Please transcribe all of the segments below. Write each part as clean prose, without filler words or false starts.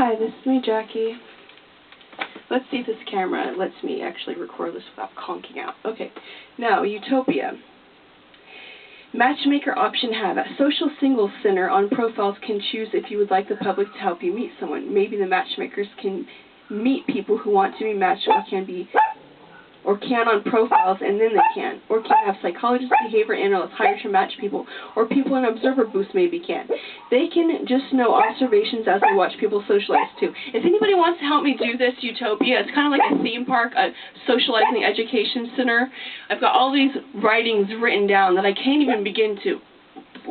Hi, this is me, Jackie. Let's see if this camera lets me actually record this without conking out. Okay, now, Utopia. Matchmaker option have a social singles center on profiles can choose if you would like the public to help you meet someone. Maybe the matchmakers can meet people who want to be matched or can on profiles, and then they can. Or can have psychologists, behavior analysts hired to match people, or people in observer booths maybe can. They can just know observations as they watch people socialize too. If anybody wants to help me do this, Utopia, it's kind of like a theme park, a socializing education center. I've got all these writings written down that I can't even begin to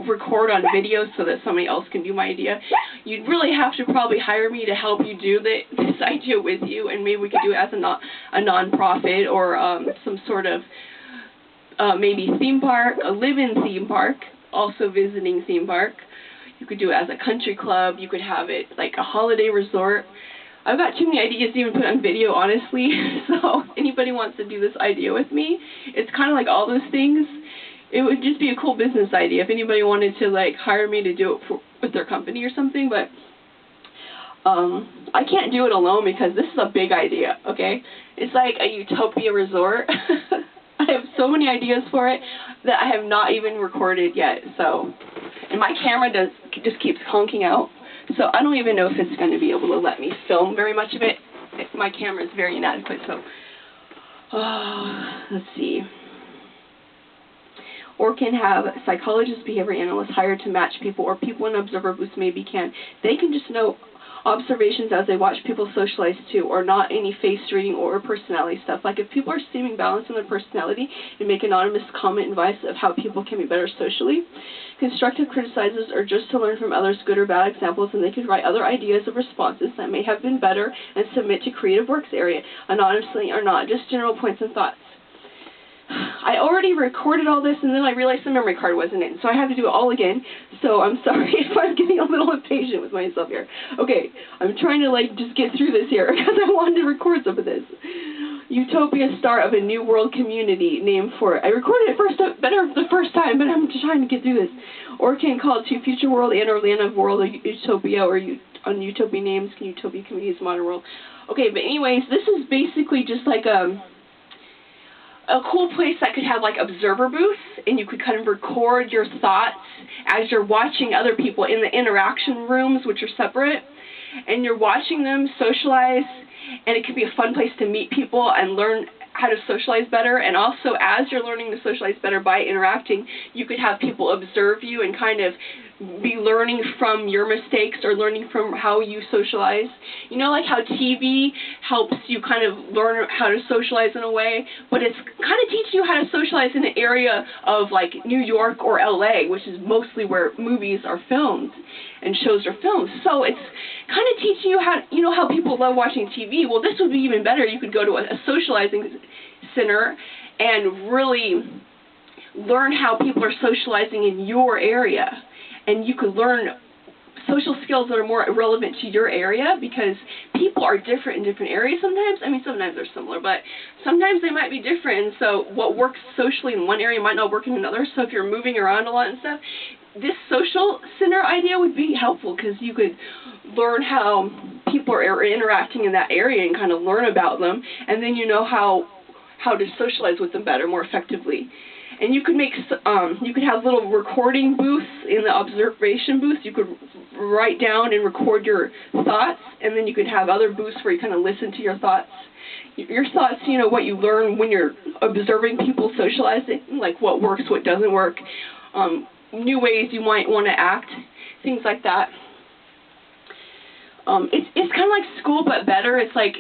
record on video so that somebody else can do my idea. You'd really have to probably hire me to help you do this idea with you, and maybe we could do it as a non-profit or some sort of maybe theme park, a live-in theme park, also visiting theme park. You could do it as a country club. You could have it like a holiday resort. I've got too many ideas to even put on video, honestly, so anybody wants to do this idea with me, it's kind of like all those things. It would just be a cool business idea if anybody wanted to like hire me to do it with their company or something, but I can't do it alone because this is a big idea, okay? It's like a Utopia resort. I have so many ideas for it that I have not even recorded yet, so, and my camera just keeps honking out, so I don't even know if it's going to be able to let me film very much of it. My camera is very inadequate, so, let's see. Or can have psychologists, behavior analysts hired to match people, or people in observer booths maybe can. They can just know observations as they watch people socialize too, or not any face reading or personality stuff. Like if people are seeming balanced in their personality and make anonymous comment and advice of how people can be better socially. Constructive criticizers are just to learn from others good or bad examples, and they could write other ideas of responses that may have been better and submit to Creative Works area, anonymously or not, just general points and thoughts. I already recorded all this, and then I realized the memory card wasn't in, so I have to do it all again, so I'm sorry if I'm getting a little impatient with myself here. Okay, I'm trying to, like, just get through this here, because I wanted to record some of this. Utopia, start of a new world community named for it. I recorded it better the first time, but I'm just trying to get through this. Or can call it to Future World and or Land of World of Utopia, or on Utopia names, Utopia Communities, Modern World. Okay, but anyways, this is basically just like a cool place that could have like observer booths, and you could kind of record your thoughts as you're watching other people in the interaction rooms, which are separate, and you're watching them socialize, and it could be a fun place to meet people and learn how to socialize better. And also, as you're learning to socialize better by interacting, you could have people observe you and kind of be learning from your mistakes or learning from how you socialize. You know, like how TV helps you kind of learn how to socialize in a way, but it's kind of teaching you how to socialize in an area of like New York or LA, which is mostly where movies are filmed and shows are filmed. So it's kind of teaching you how, you know how people love watching TV? Well, this would be even better. You could go to a socializing center and really learn how people are socializing in your area. And you could learn social skills that are more relevant to your area, because people are different in different areas sometimes. I mean, sometimes they're similar, but sometimes they might be different. And so what works socially in one area might not work in another. So if you're moving around a lot and stuff, this social center idea would be helpful, because you could learn how people are interacting in that area and kind of learn about them. And then you know how to socialize with them better, more effectively. And you could make, you could have little recording booths in the observation booths. You could write down and record your thoughts, and then you could have other booths where you kind of listen to your thoughts. Your thoughts, you know, what you learn when you're observing people socializing, like what works, what doesn't work, new ways you might want to act, things like that. It's kind of like school, but better. It's like,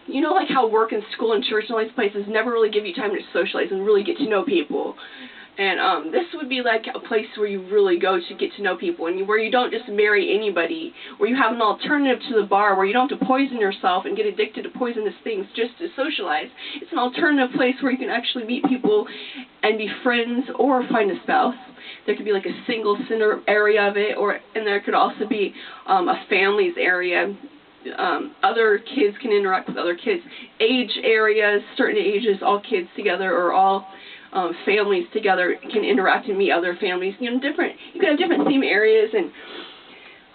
you know, like how work and school and church and all these places never really give you time to socialize and really get to know people. And this would be like a place where you really go to get to know people, and where you don't just marry anybody, where you have an alternative to the bar, where you don't have to poison yourself and get addicted to poisonous things just to socialize. It's an alternative place where you can actually meet people and be friends or find a spouse. There could be like a single center area of it, and there could also be a families area. Other kids can interact with other kids. Age areas, certain ages, all kids together, or all families together can interact and meet other families. You know, you could have different theme areas, and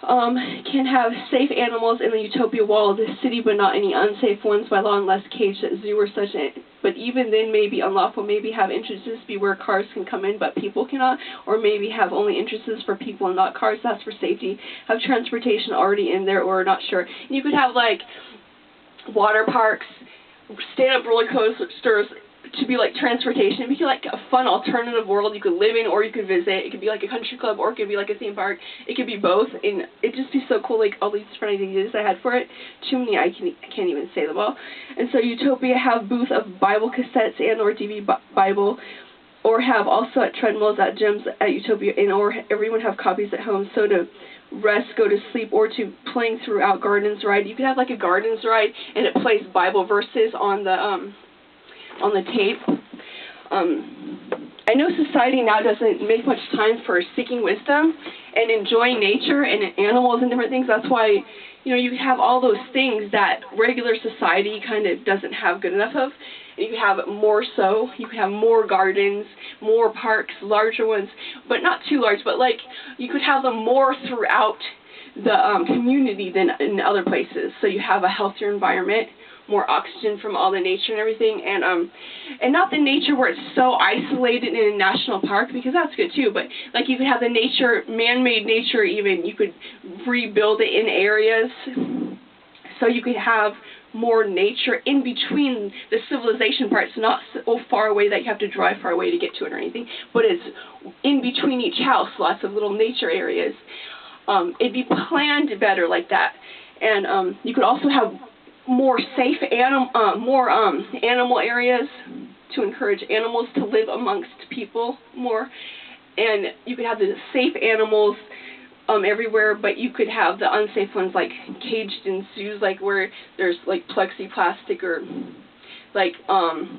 can have safe animals in the Utopia wall of the city, but not any unsafe ones by law unless caged at zoo or such. But even then may be unlawful. Maybe have entrances be where cars can come in, but people cannot. Or maybe have only entrances for people and not cars. That's for safety. Have transportation already in there, or not sure. And you could have, like, water parks, stand-up roller coasters, to be like transportation. It'd be like a fun alternative world you could live in or you could visit. It could be like a country club or it could be like a theme park. It could be both, and it'd just be so cool, like all these different ideas I had for it. Too many, I can't even say them all. And so Utopia have booth of Bible cassettes and or DVD Bible, or have also at treadmills, at gyms, at Utopia, and or everyone have copies at home. So to rest, go to sleep, or to playing throughout gardens ride. You could have like a gardens ride and it plays Bible verses on the tape. I know society now doesn't make much time for seeking wisdom and enjoying nature and animals and different things. That's why, you have all those things that regular society kind of doesn't have good enough of. And you can have more so. You can have more gardens, more parks, larger ones, but not too large, but like you could have them more throughout the community than in other places. So you have a healthier environment, more oxygen from all the nature and everything, and not the nature where it's so isolated in a national park, because that's good too, but like you could have the nature, man-made nature even, you could rebuild it in areas, so you could have more nature in between the civilization parts, not so far away that you have to drive far away to get to it or anything, but it's in between each house, lots of little nature areas. It'd be planned better like that, and you could also have more safe animal areas to encourage animals to live amongst people more, and you could have the safe animals everywhere, but you could have the unsafe ones like caged in zoos, like where there's like plexiplastic or like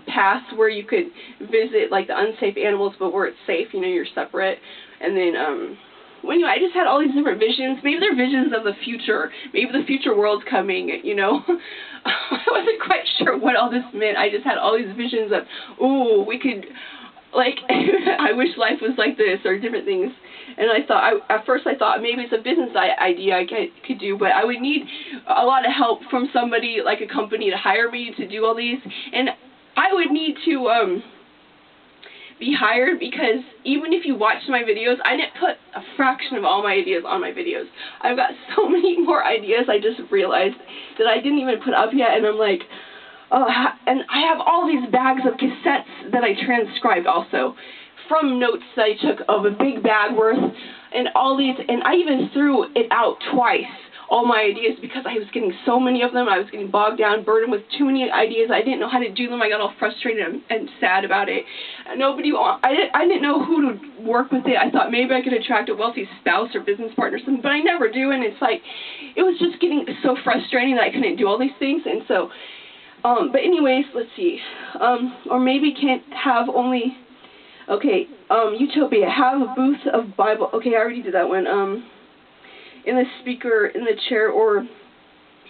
paths where you could visit like the unsafe animals, but where it's safe, you're separate. And then well, anyway, I just had all these different visions. Maybe they're visions of the future. Maybe the future world's coming, I wasn't quite sure what all this meant. I just had all these visions of, we could, like, I wish life was like this, or different things. And at first I thought maybe it's a business idea I could do, but I would need a lot of help from somebody, like a company, to hire me to do all these. And I would need to be hired, because even if you watch my videos, I didn't put a fraction of all my ideas on my videos. I've got so many more ideas I just realized that I didn't even put up yet, and I'm like, and I have all these bags of cassettes that I transcribed also from notes that I took of a big bag worth, and all these, and I even threw it out twice, all my ideas, because I was getting so many of them. I was getting bogged down, burdened with too many ideas. I didn't know how to do them. I got all frustrated and sad about it. I didn't know who to work with it. I thought maybe I could attract a wealthy spouse or business partner or something, but I never do, and it's like, it was just getting so frustrating that I couldn't do all these things. And so, but anyways, let's see, or maybe can't have only, Utopia, have a booth of Bible, I already did that one, in the speaker, in the chair,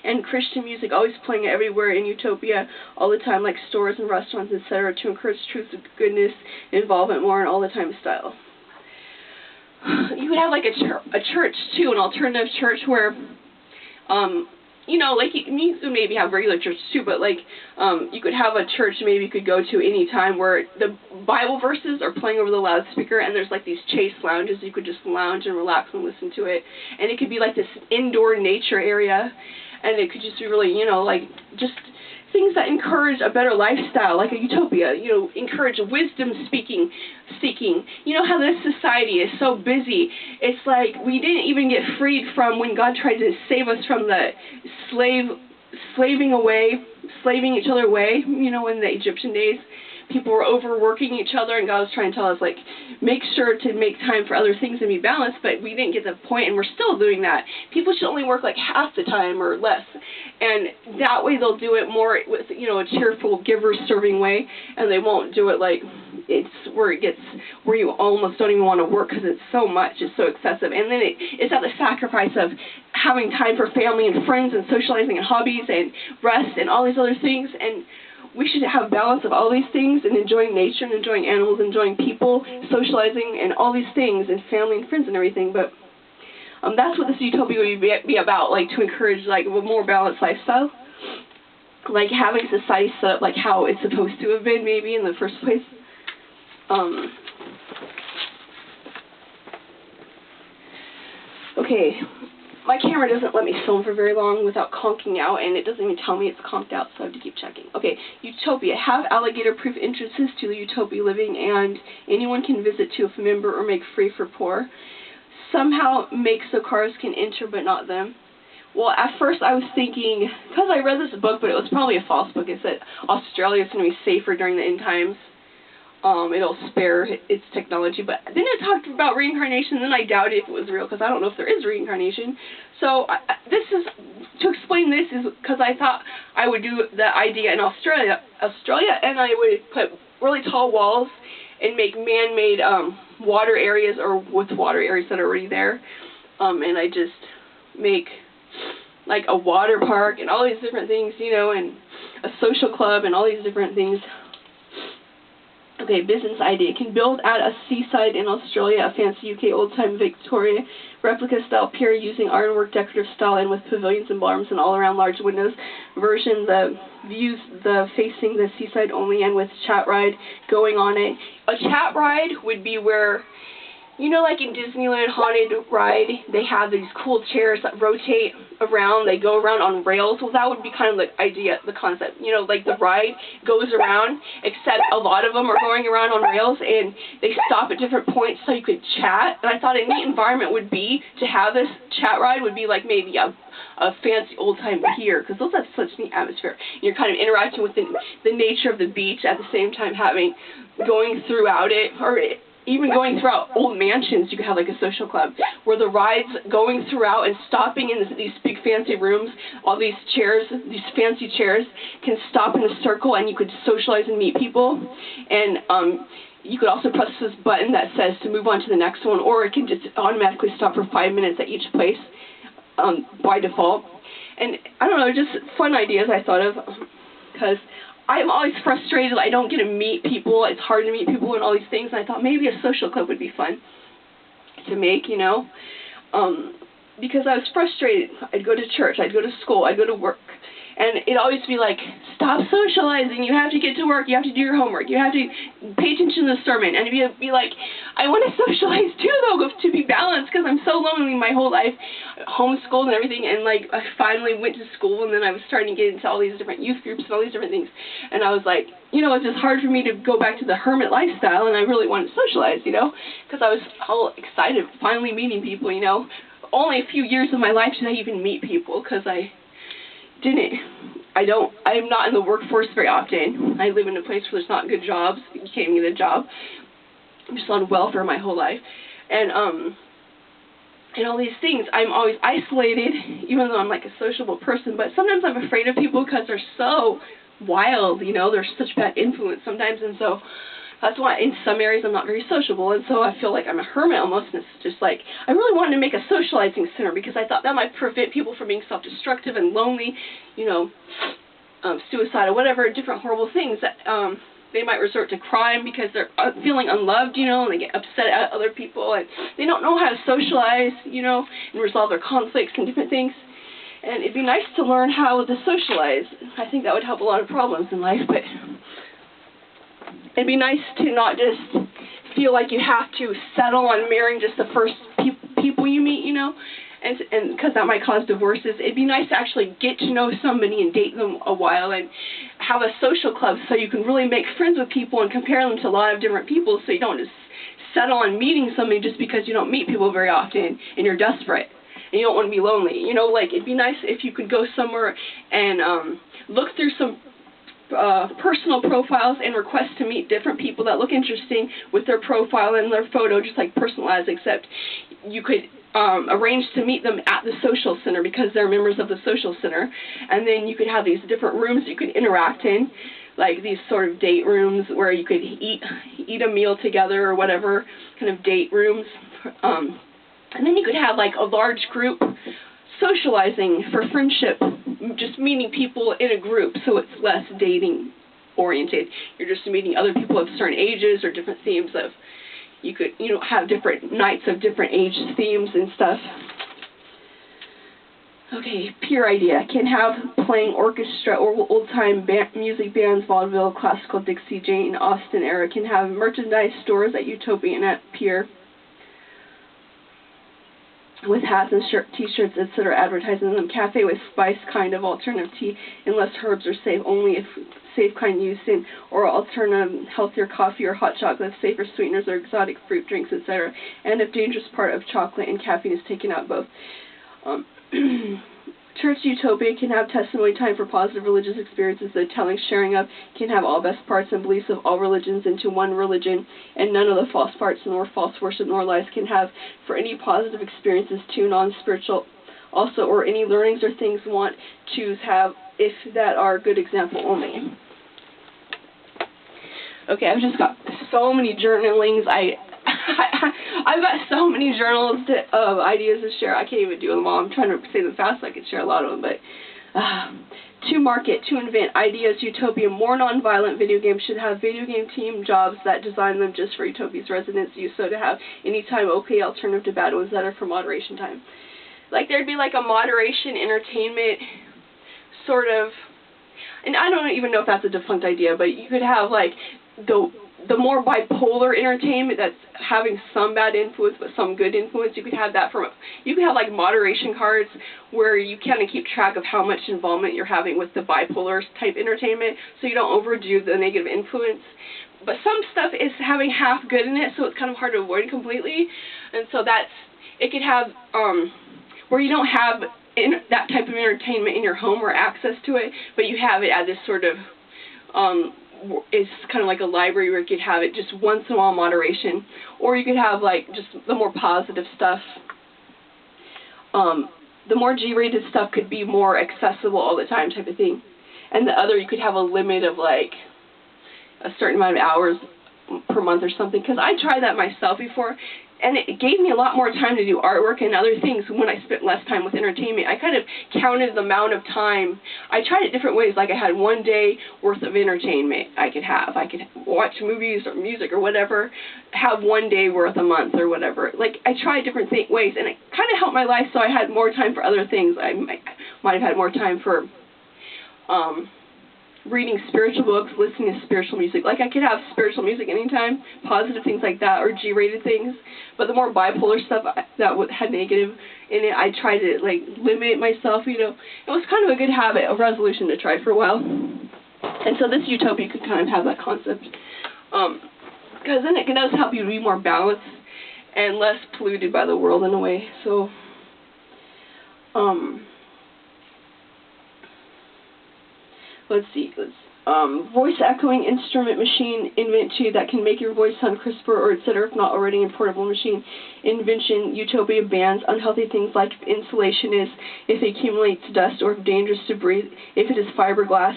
and Christian music always playing everywhere in Utopia all the time, like stores and restaurants, etc., to encourage truth, goodness, involvement more, and all the time style. You could have like a church too, an alternative church where, like you maybe have regular church too, but like you could have a church maybe you could go to any time where the Bible verses are playing over the loudspeaker, and there's like these chase lounges you could just lounge and relax and listen to it, and it could be like this indoor nature area, and it could just be really, like just things that encourage a better lifestyle, like a Utopia, encourage wisdom seeking. How this society is so busy. It's like we didn't even get freed from when God tried to save us from the slaving each other away, in the Egyptian days. People were overworking each other, and God was trying to tell us, like, make sure to make time for other things and be balanced, but we didn't get the point, and we're still doing that. People should only work, like, half the time or less, and that way they'll do it more with, a cheerful, giver-serving way, and they won't do it, like, it's where you almost don't even want to work because it's so much, it's so excessive, and then it's at the sacrifice of having time for family and friends and socializing and hobbies and rest and all these other things, and we should have balance of all these things, and enjoying nature and enjoying animals, enjoying people, socializing, and all these things, and family and friends and everything. But That's what this utopia would be about, like to encourage like a more balanced lifestyle, like having society set up like how it's supposed to have been maybe in the first place. Okay, my camera doesn't let me film for very long without conking out, and it doesn't even tell me it's conked out, so I have to keep checking. Okay, Utopia. Have alligator-proof entrances to the Utopia living, and anyone can visit to if a member, or make free for poor. Somehow make so cars can enter, but not them. Well, at first I was thinking, because I read this book, but it was probably a false book. It said Australia is going to be safer during the end times. It'll spare its technology. But then it talked about reincarnation, and then I doubted if it was real, because I don't know if there is reincarnation. So to explain this is because I thought I would do the idea in Australia, and I would put really tall walls and make man-made water areas, or with water areas that are already there. And I just make like a water park and all these different things, you know, and a social club and all these different things. Okay, business idea. Can build at a seaside in Australia, a fancy UK old-time Victoria replica style pier using ironwork decorative style and with pavilions and ballrooms and all-around large windows. Version, the views facing the seaside only, and with chat ride going on it. A chat ride would be where, you know, like in Disneyland Haunted Ride, they have these cool chairs that rotate around. They go around on rails. Well, that would be kind of the idea, the concept. You know, like the ride goes around, except a lot of them are going around on rails, and they stop at different points so you could chat. And I thought a neat environment would be to have this chat ride would be like maybe a fancy old-time pier, because those have such neat atmosphere. You're kind of interacting with the nature of the beach at the same time going throughout it, or even going throughout old mansions. You could have like a social club where the rides going throughout and stopping in these big fancy rooms, all these chairs, these fancy chairs can stop in a circle, and you could socialize and meet people. And you could also press this button that says to move on to the next one, or it can just automatically stop for 5 minutes at each place by default. And I don't know, just fun ideas I thought of, because I'm always frustrated. I don't get to meet people. It's hard to meet people and all these things. And I thought maybe a social club would be fun to make, you know, because I was frustrated. I'd go to church. I'd go to school. I'd go to work. And it'd always be like, stop socializing. You have to get to work. You have to do your homework. You have to pay attention to the sermon. And it'd be like, I want to socialize too, though, to be balanced, because I'm so lonely my whole life, homeschooled and everything. And like, I finally went to school, and then I was starting to get into all these different youth groups and all these different things. And I was like, you know, it's just hard for me to go back to the hermit lifestyle, and I really wanted to socialize, you know, because I was all excited finally meeting people, you know. Only a few years of my life did I even meet people, because I'm not in the workforce very often. I live in a place where there's not good jobs. You can't even get a job. I'm just on welfare my whole life. And all these things, I'm always isolated, even though I'm like a sociable person. But sometimes I'm afraid of people because they're so wild, you know. They're such bad influence sometimes. And so that's why in some areas I'm not very sociable, and so I feel like I'm a hermit almost, and it's just like, I really wanted to make a socializing center, because I thought that might prevent people from being self-destructive and lonely, you know, suicide or whatever, different horrible things that they might resort to crime because they're feeling unloved, you know, and they get upset at other people, and they don't know how to socialize, you know, and resolve their conflicts and different things. And it'd be nice to learn how to socialize. I think that would help a lot of problems in life, but it'd be nice to not just feel like you have to settle on marrying just the first people you meet, you know, and because that might cause divorces. It'd be nice to actually get to know somebody and date them a while and have a social club so you can really make friends with people and compare them to a lot of different people, so you don't just settle on meeting somebody just because you don't meet people very often and you're desperate and you don't want to be lonely. You know, like, it'd be nice if you could go somewhere and look through some personal profiles and request to meet different people that look interesting with their profile and their photo, just like personalized, except you could arrange to meet them at the social center because they're members of the social center, and then you could have these different rooms you could interact in, like these sort of date rooms where you could eat a meal together or whatever, kind of date rooms, and then you could have like a large group socializing for friendship, just meeting people in a group, so it's less dating oriented. You're just meeting other people of certain ages or different themes of, you could, you know, have different nights of different age themes and stuff. Okay, pure idea. Can have playing orchestra or old-time music bands, vaudeville, classical, Dixie, Jane Austen era. Can have merchandise stores at Utopia and at Pier with hats and t-shirts, etc. advertising them. Cafe with spice kind of alternative tea, unless herbs are safe, only if safe kind used in, or alternative healthier coffee or hot chocolate, safer sweeteners or exotic fruit drinks, etc. And if dangerous part of chocolate and caffeine is taken out both. Church Utopia can have testimony time for positive religious experiences. The telling, sharing of can have all best parts and beliefs of all religions into one religion, and none of the false parts nor false worship nor lies can have for any positive experiences too non-spiritual also, or any learnings or things want choose have if that are good example only. Okay, I've just got so many journalings. I've got so many journals ideas to share. I can't even do them all. I'm trying to say them fast so I can share a lot of them. But to market, to invent ideas, Utopia, more non-violent video games should have video game team jobs that design them just for Utopia's residents use. So to have anytime okay alternative to bad ones that are for moderation time. Like there'd be like a moderation entertainment sort of, and I don't even know if that's a defunct idea, but you could have like the more bipolar entertainment that's having some bad influence but some good influence. You could have that you could have like moderation cards where you kind of keep track of how much involvement you're having with the bipolar type entertainment, so you don't overdo the negative influence. But some stuff is having half good in it, so it's kind of hard to avoid completely. And so it could have where you don't have that type of entertainment in your home or access to it, but you have it at this sort of it's kind of like a library where you could have it just once in a while moderation, or you could have like just the more positive stuff. The more G-rated stuff could be more accessible all the time type of thing, and the other you could have a limit of like a certain amount of hours per month or something, because I tried that myself before, and it gave me a lot more time to do artwork and other things when I spent less time with entertainment. I kind of counted the amount of time. I tried it different ways, like I had 1 day worth of entertainment I could have. I could watch movies or music or whatever, have 1 day worth a month or whatever. Like, I tried different ways, and it kind of helped my life, so I had more time for other things. I might have had more time for reading spiritual books, listening to spiritual music. Like, I could have spiritual music anytime, positive things like that, or G-rated things. But the more bipolar stuff that had negative in it, I tried to, like, limit it myself, you know. It was kind of a good habit, a resolution to try for a while. And so this Utopia could kind of have that concept. Because then it does help you to be more balanced and less polluted by the world in a way. So, let's see. Voice echoing instrument machine invention that can make your voice sound crisper or etc. if not already in portable machine. Invention Utopia bans unhealthy things like insulation is if it accumulates dust or if dangerous to breathe. If it is fiberglass,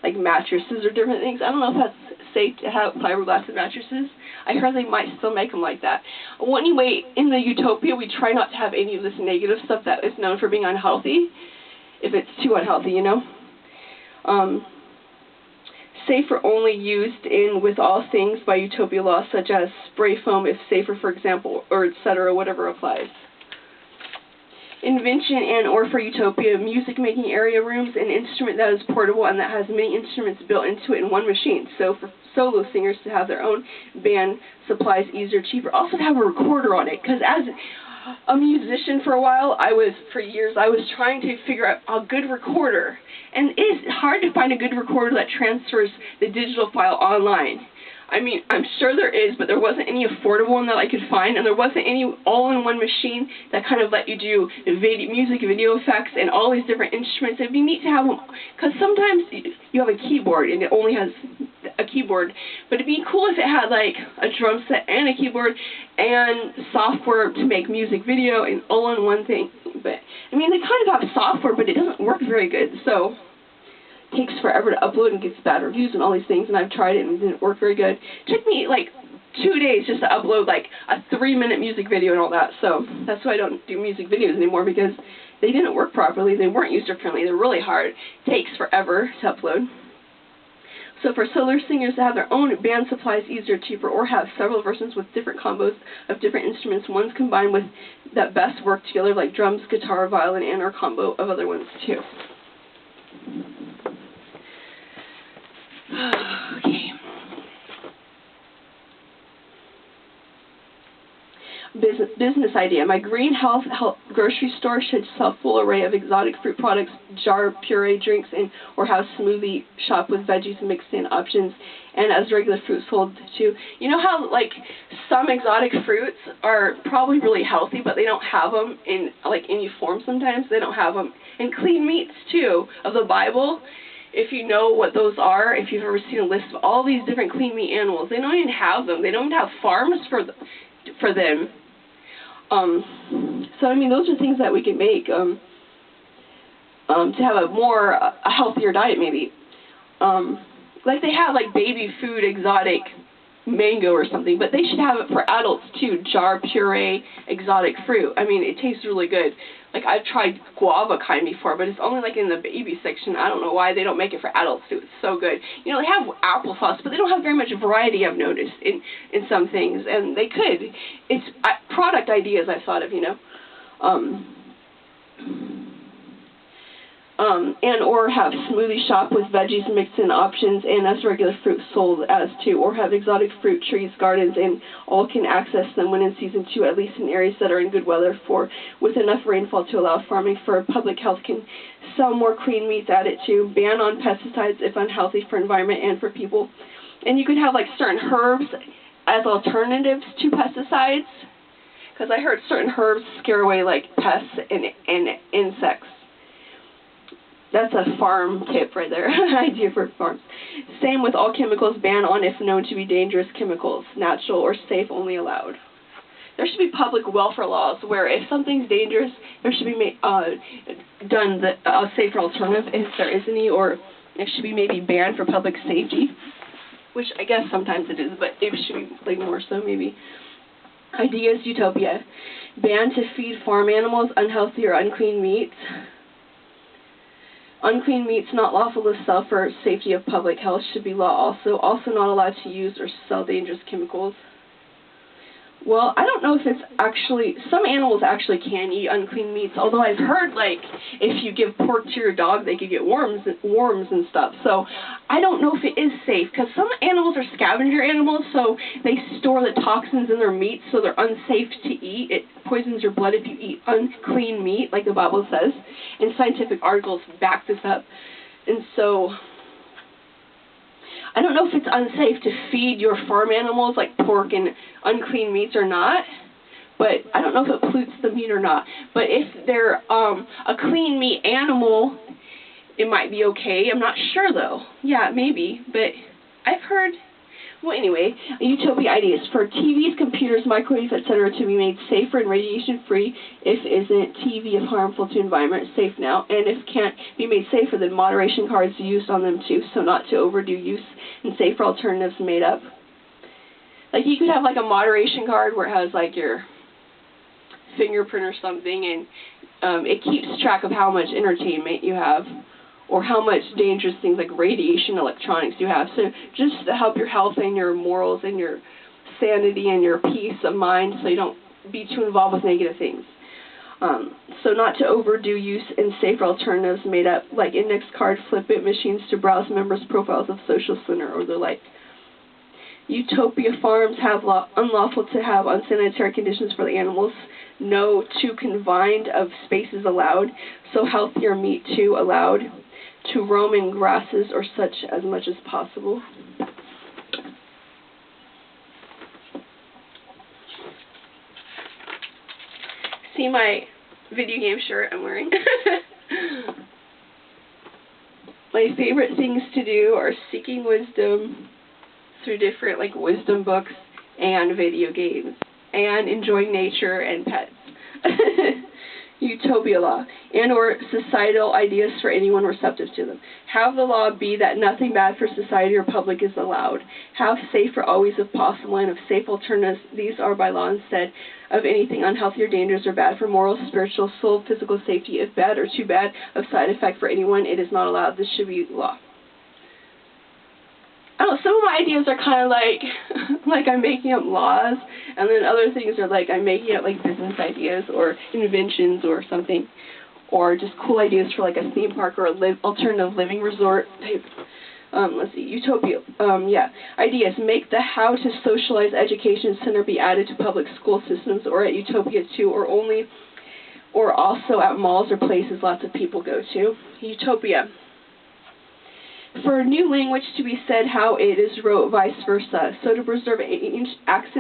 like mattresses or different things. I don't know if that's safe to have fiberglass in mattresses. I heard they might still make them like that. Well, anyway, in the Utopia, we try not to have any of this negative stuff that is known for being unhealthy, if it's too unhealthy, you know. Safe or only used in with all things by Utopia law, such as spray foam if safer, for example, or etc., whatever applies. Invention and or for Utopia, music making area rooms, an instrument that is portable and that has many instruments built into it in one machine. So for solo singers to have their own band supplies easier, cheaper. Also to have a recorder on it, because as a musician for a while, for years, I was trying to figure out a good recorder. And it's hard to find a good recorder that transfers the digital file online. I mean, I'm sure there is, but there wasn't any affordable one that I could find, and there wasn't any all-in-one machine that kind of let you do music, video effects, and all these different instruments. It'd be neat to have them, because sometimes you have a keyboard, and it only has a keyboard, but it'd be cool if it had, like, a drum set and a keyboard and software to make music video and all-in-one thing. But, I mean, they kind of have software, but it doesn't work very good, so takes forever to upload and gets bad reviews and all these things, and I've tried it and it didn't work very good. It took me like 2 days just to upload like a 3-minute music video and all that, so that's why I don't do music videos anymore, because they didn't work properly, they weren't user-friendly, they're really hard, it takes forever to upload. So for solar singers to have their own band supplies easier, cheaper, or have several versions with different combos of different instruments, ones combined with that best work together, like drums, guitar, violin, and or combo of other ones too. Okay. Business idea. My green health grocery store should sell full array of exotic fruit products, jar puree drinks, and or have smoothie shop with veggies mixed in options, and as regular fruit sold too. You know how like some exotic fruits are probably really healthy, but they don't have them in like any form. Sometimes they don't have them. And clean meats too of the Bible. If you know what those are, if you've ever seen a list of all these different clean meat animals, they don't even have them. They don't even have farms for them. So I mean, those are things that we can make to have a healthier diet, maybe. Like they have like baby food exotic mango or something, but they should have it for adults too. Jar puree exotic fruit. I mean, it tastes really good. Like I've tried guava kind before, but it's only like in the baby section. I don't know why they don't make it for adults too. It's so good. You know, they have applesauce, but they don't have very much variety, I've noticed, in some things, and they could. It's product ideas I've thought of, you know. And or have smoothie shop with veggies mixed in options and as regular fruit sold as too, or have exotic fruit trees, gardens, and all can access them when in season too, at least in areas that are in good weather for with enough rainfall to allow farming for public health can sell more clean meats added to, ban on pesticides if unhealthy for environment and for people. And you could have like certain herbs as alternatives to pesticides, because I heard certain herbs scare away like pests and insects. That's a farm tip right there, idea for farms. Same with all chemicals, ban on if known to be dangerous chemicals, natural or safe only allowed. There should be public welfare laws where if something's dangerous, there should be done a safer alternative if there is any, or it should be maybe banned for public safety, which I guess sometimes it is, but it should be like more so maybe. Ideas, Utopia. Ban to feed farm animals unhealthy or unclean meats. Unclean meats not lawful to sell for safety of public health should be law also not allowed to use or sell dangerous chemicals. Well, I don't know if it's actually, some animals actually can eat unclean meats, although I've heard, like, if you give pork to your dog, they could get worms and stuff. So I don't know if it is safe, because some animals are scavenger animals, so they store the toxins in their meat, so they're unsafe to eat. It poisons your blood if you eat unclean meat, like the Bible says, and scientific articles back this up. And so I don't know if it's unsafe to feed your farm animals like pork and unclean meats or not, but I don't know if it pollutes the meat or not. But if they're a clean meat animal, it might be okay. I'm not sure though. Yeah, maybe, but I've heard. Well, anyway, Utopia ideas for TVs, computers, microwaves, etc. to be made safer and radiation-free. If isn't TV is harmful to environment, safe now. And if can't be made safer, then moderation cards used on them too, so not to overdo use and safer alternatives made up. Like you could have like a moderation card where it has like your fingerprint or something, and it keeps track of how much entertainment you have, or how much dangerous things like radiation, electronics you have. So just to help your health and your morals and your sanity and your peace of mind, so you don't be too involved with negative things. So not to overdo use and safer alternatives made up, like index card flip-it machines to browse members' profiles of social center or the like. Utopia farms have unlawful to have unsanitary conditions for the animals. No too confined of spaces allowed. So healthier meat too allowed. To roam in grasses or such as much as possible. See my video game shirt I'm wearing? My favorite things to do are seeking wisdom through different like wisdom books and video games, and enjoying nature and pets. Utopia law, and or societal ideas for anyone receptive to them. Have the law be that nothing bad for society or public is allowed. Have safer always if possible, and of safe alternatives, these are by law instead of anything unhealthy or dangerous or bad for moral, spiritual, soul, physical safety. If bad or too bad of side effect for anyone, it is not allowed. This should be law. I don't know, some of my ideas are kind of like, like I'm making up laws, and then other things are like I'm making up like business ideas or inventions or something, or just cool ideas for like a theme park or a alternative living resort type. Let's see, Utopia. Yeah. Ideas. Make the How to Socialize Education Center be added to public school systems or at Utopia too, or also at malls or places lots of people go to. Utopia. For a new language to be said how it is wrote, vice versa. So to preserve ancient accents